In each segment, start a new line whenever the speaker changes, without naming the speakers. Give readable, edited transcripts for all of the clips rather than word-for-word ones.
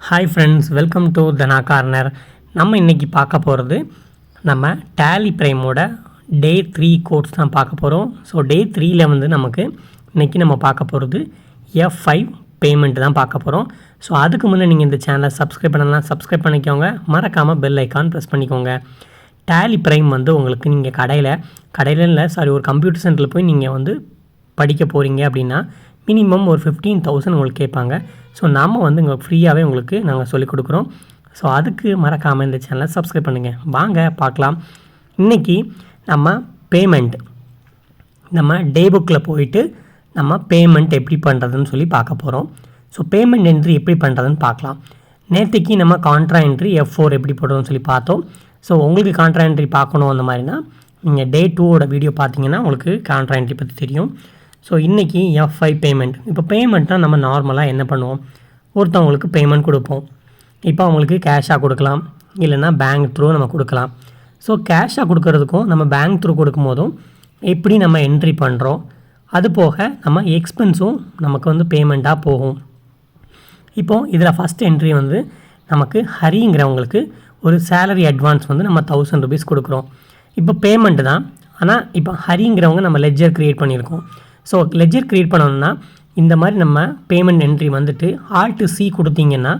Hi friends, welcome to Dhana corner. நம்ம இன்றைக்கி பார்க்க போகிறது நம்ம டேலி ப்ரைமோட டே 3 கோர்ஸ் தான் பார்க்க போகிறோம். ஸோ டே 3ல் வந்து நமக்கு இன்றைக்கி நம்ம பார்க்க போகிறது F5 பேமெண்ட் தான் பார்க்க போகிறோம். ஸோ அதுக்கு முன்னே நீங்கள் இந்த சேனலை சப்ஸ்கிரைப் பண்ணலாம், சப்ஸ்கிரைப் பண்ணிக்கோங்க. மறக்காமல் பெல் ஐக்கான் ப்ரெஸ் பண்ணிக்கோங்க. டேலி ப்ரைம் வந்து உங்களுக்கு நீங்கள் கடையில் இல்லை ஒரு கம்ப்யூட்டர் சென்டரில் போய் நீங்கள் வந்து படிக்க போகிறீங்க அப்படின்னா மினிமம் ஒரு 15,000 உங்களுக்கு கேட்பாங்க. ஸோ நாம் வந்து இங்கே ஃப்ரீயாகவே உங்களுக்கு நாங்கள் சொல்லிக் கொடுக்குறோம். ஸோ அதுக்கு மறக்காமல் இந்த சேனலை சப்ஸ்கிரைப் பண்ணுங்கள். வாங்க பார்க்கலாம். இன்றைக்கி நம்ம பேமெண்ட் நம்ம டே புக்கில் போயிட்டு நம்ம பேமெண்ட் எப்படி பண்ணுறதுன்னு சொல்லி பார்க்க போகிறோம். ஸோ பேமெண்ட் என்ட்ரி எப்படி பண்ணுறதுன்னு பார்க்கலாம். நேற்றுக்கு நம்ம கான்ட்ரா என்ட்ரி F4 எப்படி போடுறோம்னு சொல்லி பார்த்தோம். ஸோ உங்களுக்கு கான்ட்ரா என்ட்ரி பார்க்கணும் அந்த மாதிரினா நீங்கள் டே 2ஓட வீடியோ பார்த்தீங்கன்னா உங்களுக்கு கான்ட்ரா என்ட்ரி பற்றி தெரியும். ஸோ இன்றைக்கி F5 பேமெண்ட். இப்போ பேமெண்ட்னால் நம்ம நார்மலாக என்ன பண்ணுவோம், ஒருத்தவங்களுக்கு பேமெண்ட் கொடுப்போம். இப்போ அவங்களுக்கு கேஷாக கொடுக்கலாம், இல்லைன்னா பேங்க் த்ரூ நம்ம கொடுக்கலாம். ஸோ கேஷாக கொடுக்கறதுக்கும் நம்ம பேங்க் த்ரூ கொடுக்கும் போதும் எப்படி நம்ம என்ட்ரி பண்ணுறோம், அது போக நம்ம எக்ஸ்பென்ஸும் நமக்கு வந்து பேமெண்ட்டாக போகும். இப்போது இதில் ஃபஸ்ட் என்ட்ரி வந்து நமக்கு ஹரிங்கிறவங்களுக்கு ஒரு சேலரி அட்வான்ஸ் வந்து நம்ம 1000 ருபீஸ் கொடுக்குறோம். இப்போ பேமெண்ட் தான், ஆனால் இப்போ ஹரிங்கிறவங்க நம்ம லெட்ஜர் க்ரியேட் பண்ணியிருக்கோம். ஸோ லெட்ஜர் க்ரியேட் பண்ணணும்னா இந்த மாதிரி நம்ம பேமெண்ட் என்ட்ரி வந்துட்டு Alt C கொடுத்தீங்கன்னா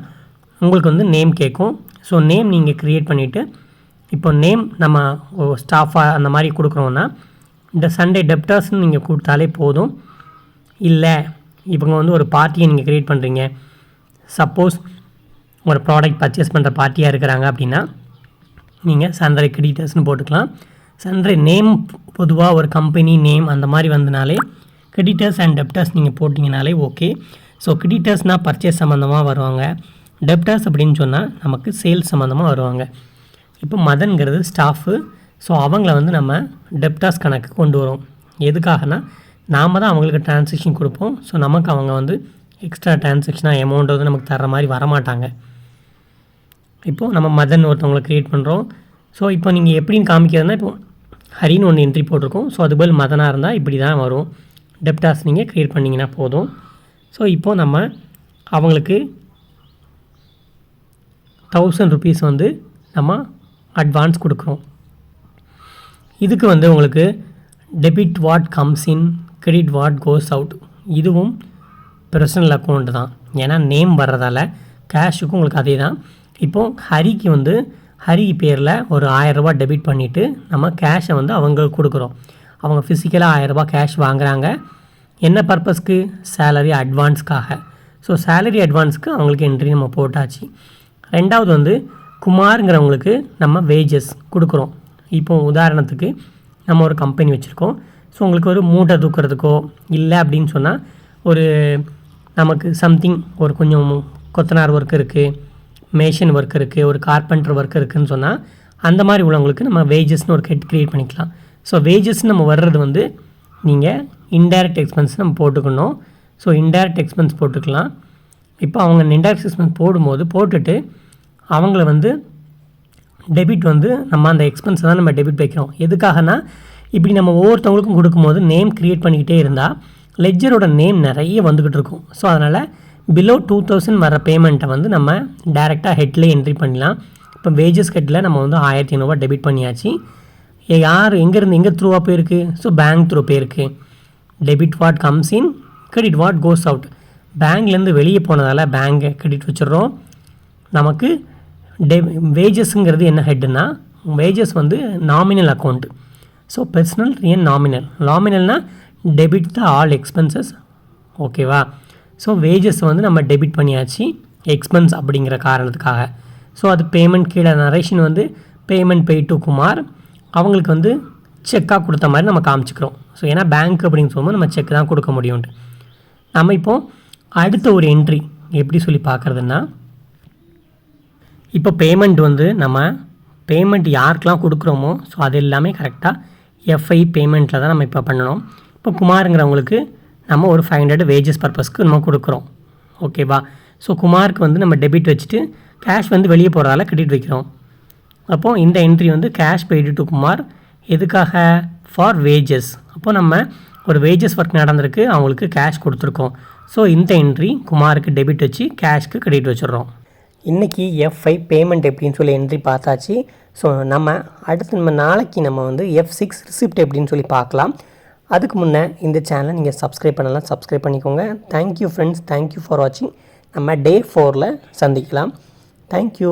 உங்களுக்கு வந்து நேம் கேட்கும். ஸோ நேம் நீங்கள் க்ரியேட் பண்ணிவிட்டு இப்போ நேம் நம்ம ஸ்டாஃபாக அந்த மாதிரி கொடுக்குறோன்னா இந்த சண்டே டெப்டர்ஸ்னு நீங்கள் கொடுத்தாலே போதும். இல்லை இவங்க வந்து ஒரு பார்ட்டியை நீங்கள் க்ரியேட் பண்ணுறீங்க, சப்போஸ் ஒரு ப்ராடக்ட் பர்ச்சேஸ் பண்ணுற பார்ட்டியாக இருக்கிறாங்க அப்படின்னா நீங்கள் சண்டே கிரெடிட்டர்ஸ்னு போட்டுக்கலாம். சண்டே நேம் பொதுவாக ஒரு கம்பெனி நேம் அந்த மாதிரி வந்தனாலே கிரெடிட்டர்ஸ் அண்ட் டெப்டர்ஸ் நீங்கள் போட்டிங்கனாலே ஓகே. ஸோ கிரெடிட்டர்ஸ்னால் பர்ச்சேஸ் சம்மந்தமாக வருவாங்க, டெப்டர்ஸ் அப்படின்னு சொன்னால் நமக்கு சேல்ஸ் சம்மந்தமாக வருவாங்க. இப்போ மதன்கிறது ஸ்டாஃபு. ஸோ அவங்கள வந்து நம்ம டெப்டர்ஸ் கணக்கு கொண்டு வரோம். எதுக்காகனா நாம் தான் அவங்களுக்கு ட்ரான்சாக்ஷன் கொடுப்போம். ஸோ நமக்கு அவங்க வந்து எக்ஸ்ட்ரா ட்ரான்சாக்ஷனாக அமௌண்ட் வந்து நமக்கு தர்ற மாதிரி வரமாட்டாங்க. இப்போது நம்ம மதன் ஒருத்தவங்களை க்ரியேட் பண்ணுறோம். ஸோ இப்போ நீங்கள் எப்படின்னு காமிக்கிறதுனா இப்போ ஹரின்னு ஒன்று என்ட்ரி போட்டிருக்கோம். ஸோ அது போல் மதனாக இருந்தால் இப்படி தான் வரும். டெப்டாஸ் நீங்கள் க்ரியேட் பண்ணிங்கன்னா போதும். ஸோ இப்போது நம்ம அவங்களுக்கு 1000 ருபீஸ் வந்து நம்ம அட்வான்ஸ் கொடுக்குறோம். இதுக்கு வந்து உங்களுக்கு debit what comes in, credit what goes out. இதுவும் பர்சனல் அக்கௌண்ட் தான், ஏன்னா நேம் வர்றதால கேஷுக்கும் உங்களுக்கு அதே தான். இப்போது ஹரிக்கு வந்து ஹரி பேரில் ஒரு 1000 ரூபா டெபிட் பண்ணிவிட்டு நம்ம கேஷை வந்து அவங்க கொடுக்குறோம். அவங்க ஃபிசிக்கலாக 1000 ரூபா கேஷ் வாங்குகிறாங்க. என்ன பர்பஸ்க்கு? சேலரி அட்வான்ஸ்க்காக. ஸோ சேலரி அட்வான்ஸ்க்கு அவங்களுக்கு என்ட்ரி நம்ம போட்டாச்சு. ரெண்டாவது வந்து குமாருங்கிறவங்களுக்கு நம்ம வேஜஸ் கொடுக்குறோம். இப்போது உதாரணத்துக்கு நம்ம ஒரு கம்பெனி வச்சுருக்கோம். ஸோ உங்களுக்கு ஒரு மூட்டை தூக்கிறதுக்கோ இல்லை அப்படின்னு சொன்னால் ஒரு நமக்கு சம்திங் ஒரு கொஞ்சம் கொத்தனார் ஒர்க் இருக்குது, மேஷன் ஒர்க் இருக்குது, ஒரு கார்பெண்டர் ஒர்க் இருக்குதுன்னு சொன்னால் அந்த மாதிரி உள்ளவங்களுக்கு நம்ம வேஜஸ்னு ஒரு ஹெட் க்ரியேட் பண்ணிக்கலாம். ஸோ வேஜஸ் நம்ம வர்றது வந்து நீங்கள் இன்டைரக்ட் எக்ஸ்பென்ஸ் நம்ம போட்டுக்கணும். ஸோ இன்டைரக்ட் எக்ஸ்பென்ஸ் போட்டுக்கலாம். இப்போ அவங்க இன்டைரக்ட் எக்ஸ்பென்ஸ் போட்டுட்டு அவங்கள வந்து டெபிட் வந்து நம்ம அந்த எக்ஸ்பென்ஸை தான் நம்ம டெபிட் வைக்கிறோம். எதுக்காகனா இப்படி நம்ம ஒவ்வொருத்தவங்களுக்கும் கொடுக்கும்போது நேம் க்ரியேட் பண்ணிக்கிட்டே இருந்தால் லெட்ஜரோட நேம் நிறைய வந்துக்கிட்டு இருக்கும். ஸோ அதனால் பிலோ 2000 வர பேமெண்ட்டை வந்து நம்ம டேரெக்டாக ஹெட்லேயே என்ட்ரி பண்ணலாம். இப்போ வேஜஸ் ஹெட்டில் நம்ம வந்து 1500 டெபிட் பண்ணியாச்சு. யார் எங்கே த்ரூவாக போயிருக்கு? ஸோ பேங்க் த்ரூ போயிருக்கு. Debit what comes in, credit what goes out. பேங்க்லேருந்து வெளியே போனதால் பேங்கை கிரெடிட் வச்சிடுறோம். நமக்கு வேஜஸ்ங்கிறது என்ன ஹெட்டுன்னா, வேஜஸ் வந்து nominal account. So personal real நாமினல்னால் டெபிட் த ஆல் எக்ஸ்பென்சஸ். ஓகேவா? ஸோ வேஜஸ் வந்து நம்ம டெபிட் பண்ணியாச்சு எக்ஸ்பென்ஸ் அப்படிங்கிற காரணத்துக்காக. ஸோ அது பேமெண்ட் கீழே நரேஷன் வந்து பேமெண்ட் பே டு குமார், அவங்களுக்கு வந்து செக்காக கொடுத்த மாதிரி நம்ம காமிச்சிக்கிறோம். ஸோ ஏன்னா பேங்க் அப்படின்னு சொல்லும்போது நம்ம செக் தான் கொடுக்க முடியும்ட்டு. நம்ம இப்போது அடுத்த ஒரு என்ட்ரி எப்படி சொல்லி பார்க்குறதுன்னா, இப்போ பேமெண்ட் வந்து நம்ம பேமெண்ட் யாருக்கெலாம் கொடுக்குறோமோ ஸோ அது எல்லாமே கரெக்டாக F5 பேமெண்ட்டில் தான் நம்ம இப்போ பண்ணணும். இப்போ குமாருங்கிறவங்களுக்கு நம்ம ஒரு 500 வேஜஸ் பர்பஸ்க்கு நம்ம கொடுக்குறோம். ஓகேவா? ஸோ குமாருக்கு வந்து நம்ம டெபிட் வச்சுட்டு கேஷ் வந்து வெளியே போகிறதால கிரெடிட் வைக்கிறோம். அப்போது இந்த என்ட்ரி வந்து கேஷ் பெய்டு டு குமார். எதுக்காக? For wages. அப்போது நம்ம ஒரு வேஜஸ் ஒர்க் நடந்திருக்கு, அவங்களுக்கு கேஷ் கொடுத்துருக்கோம். ஸோ இந்த என்ட்ரி குமாருக்கு டெபிட் வச்சு கேஷ்க்கு கிரெடிட் வச்சிடுறோம். இன்றைக்கி F5 பேமெண்ட் எப்படின்னு சொல்லி என்ட்ரி பார்த்தாச்சு. ஸோ நம்ம நாளைக்கு நம்ம வந்து F6 ரிசிப்ட் எப்படின்னு சொல்லி பார்க்கலாம். அதுக்கு முன்னே இந்த சேனலை நீங்கள் சப்ஸ்கிரைப் பண்ணலாம், சப்ஸ்கிரைப் பண்ணிக்கோங்க. தேங்க்யூ ஃப்ரெண்ட்ஸ், தேங்க்யூ ஃபார் வாட்சிங். நம்ம டே 4ல் சந்திக்கலாம். தேங்க்யூ.